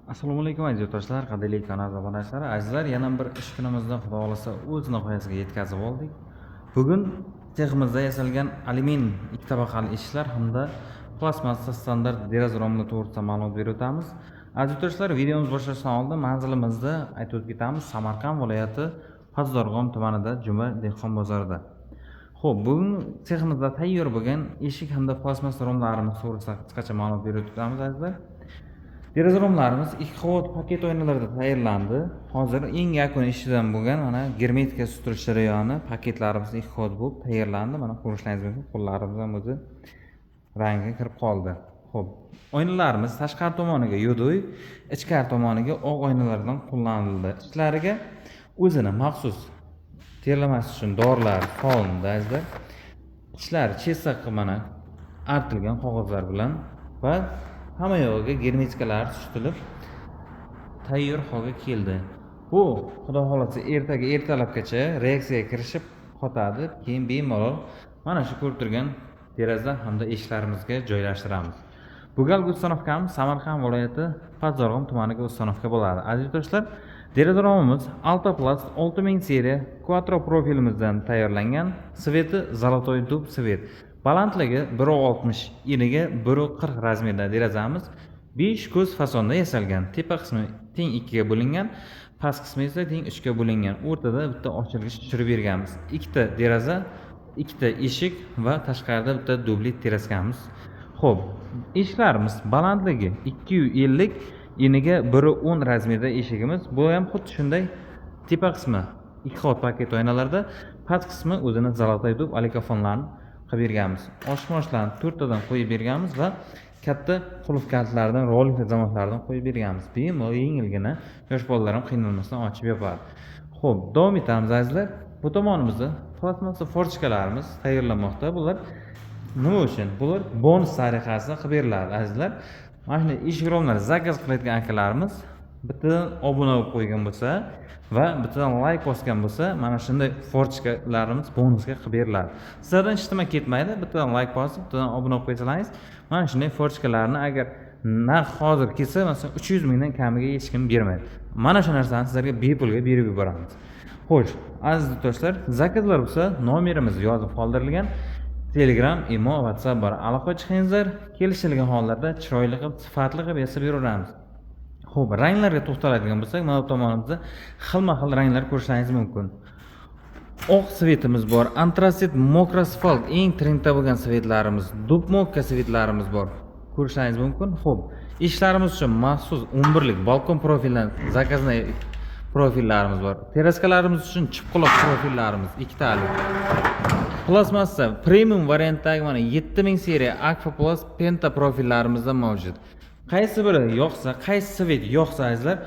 Assalomu alaykum aziz yurtdoshlar, qadrli kanal obunachilar. Azizlar, yana bir ish kunimizni xudo xolasa o'z nihoyasiga yetkazib oldik. Bugun teximizda yasalgan alyumin ikki tabaqali eshiklar hamda plastmassa standart deraza romlar to'g'risida ma'lumot berib o'tamiz. Aziz yurtdoshlar, videomiz boshlashdan oldin manzilimizni aytib o'tib ketamiz. Samarqand viloyati Pazdarg'om tumanida Juma dehqon bozorida. Xo'p, bugun teximizda tayyor bo'lgan eshik hamda plastmassa romlarimiz to'g'risida qisqacha ma'lumot berib o'tamiz azizlar. Deraza romlarimiz 2 qavat paket oynalarda tayyorlandi. Hozir eng yakuniy ishidan bo'lgan mana germetika sutirish jarayoni paketlarimiz 2 qavat bo'lib tayyorlandi. Mana ko'rishlaringiz mumkin, qo'llarimiz ham o'zi rangi kirib qoldi. Xo'p, oynalarimiz tashqari tomoniga yo'doy, ichkari tomoniga oq oynalardan qo'llanildi. Ichlariga o'zini maxsus terlamas uchun dorilar solindi azizlar. Ichlari chesiq mana artilgan qog'ozlar bilan va hamma yog'iga germetikalar sutilib tayyor holga keldi. Bu xudo xolasa ertalabgacha reaksiyaga kirishib qotadi. Keyin bemalol mana shu ko'rib turgan deraza hamda eshiklarimizga joylashtiramiz. Bu galgi ustanovkamiz Samarqand viloyati Pazdarg'om tumaniga ustanovka bo'ladi. Aziz do'stlar, deraza romimiz Altoplast 6000 seriya quattro profilimizdan tayyorlangan. Sveti zolotoy dub svet. Balandligi 1.60, eniga 1.40 razmerda derazamiz 5 ko'z fasonda yasalgan. Tepa qismi teng 2 ga bo'lingan, past qismi esa teng 3 ga bo'lingan. O'rtada bitta ochilgich tushirib berganmiz. Ikkita deraza, ikkita eshik va tashqarida bitta dubli teraskamiz. Xo'p, eshiklarimiz balandligi 250, eniga 1.10 razmerda eshigimiz. Bu ham xuddi shunday tepa qismi 2 qavat paket oynalarda, past qismi o'zini zolotoy dub alikofonlarni qilib berganmiz. Oshmoshlarni 4 tadan qo'yib berganmiz va katta qulf kaltlardan, rolik zamonlardan qo'yib berganmiz. Bemalol yengilgina yosh bolalar ham qiynalmasdan ochib yopadi. Xo'p, davom etamiz azizlar. Bu tomonimizda plastmassa forchkalarimiz tayyorlanmoqda. Bular nima uchun? Bular bonus tariqasida qilib beriladi azizlar. Mana shunday eshik romlari zakaz qilayotgan akalarimiz bittadan obuna bo'lib qo'ygan bo'lsa va bittadan like bosgan bo'lsa, mana shunday forchkalarimiz bonusga qilib beriladi. Sizlardan hech nima ketmaydi. Bittadan like bosib, bittadan obuna bo'lib qo'ysalaringiz, mana shunday forchkalarni agar narx hozir kelsa, masalan 300 mingdan kamiga hech kim bermaydi. Mana shu narsani sizlarga bepulga berib yuboramiz. Xo'sh, aziz do'stlar, zakazlar bo'lsa, nomerimiz yozib qoldirilgan. Telegram, imo, WhatsApp bor. Aloqa chiqingizlar, kelishilgan hollarda chiroyli qilib, sifatli qilib yasab beramiz. Xo'p, ranglarga to'xtaladigan bo'lsak, mana bu tomonimizda xilma-xil ranglar ko'rishlaringiz mumkin. Oq svetimiz bor, antratsit, mokra asfalt eng trendda bo'lgan svetlarimiz, dub mokka svetlarimiz bor. Ko'rishlaringiz mumkin. Xo'p, eshiklarimiz uchun maxsus 11 lik balkon profildan zakazli profillarimiz bor. Teraskalarimiz uchun chipquloq profillarimiz 2 talik. Plastmassa premium variantdagi mana 7000 seriya Aqua Plus Penta profillarimizda mavjud. Qaysi biri yoqsa, qaysi svet yoqsa azizlar,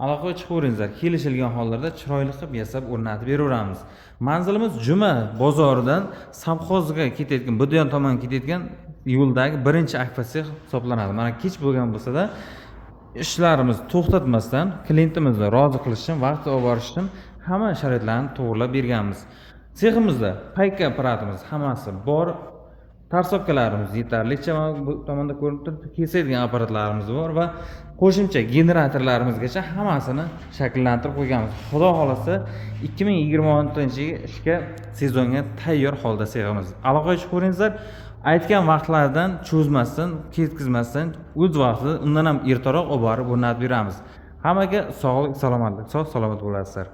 aloqa chiqaveringizlar. Kelishilgan hollarda chiroyli qilib yasab o'rnatib beraveramiz. Manzilimiz Juma bozoridan Savxozga ketayotgan, Budiyon tomonga ketayotgan yo'ldagi birinchi akvatsiya hisoblanadi. Mana kech bo'lgan bo'lsa-da, ishlarimiz to'xtatmasdan klientimizni rozi qilish uchun, vaqtida olib borish uchun hamma sharoitlarni to'g'rilab berganmiz. Seximizda payka apparatimiz hammasi bor. Tarsopkalarimiz yetarlicha, bu tomonda ko'rinib turibdi, kesadigan apparatlarimiz bor va qo'shimcha generatorlarimizgacha hammasini shakllantirib qo'yganmiz. Xudo xolasa 2026-yil ishga sezonga tayyor holda seximiz. Aloqaga chiqaveringizlar. Aytgan vaqtlardan cho'zmasdan, ketkizmasdan o'z vaqtida undan ham ertaroq olib borib o'rnatib beramiz. Hammaga sog'lik, salomatlik, sog' salomat bo'lasizlar.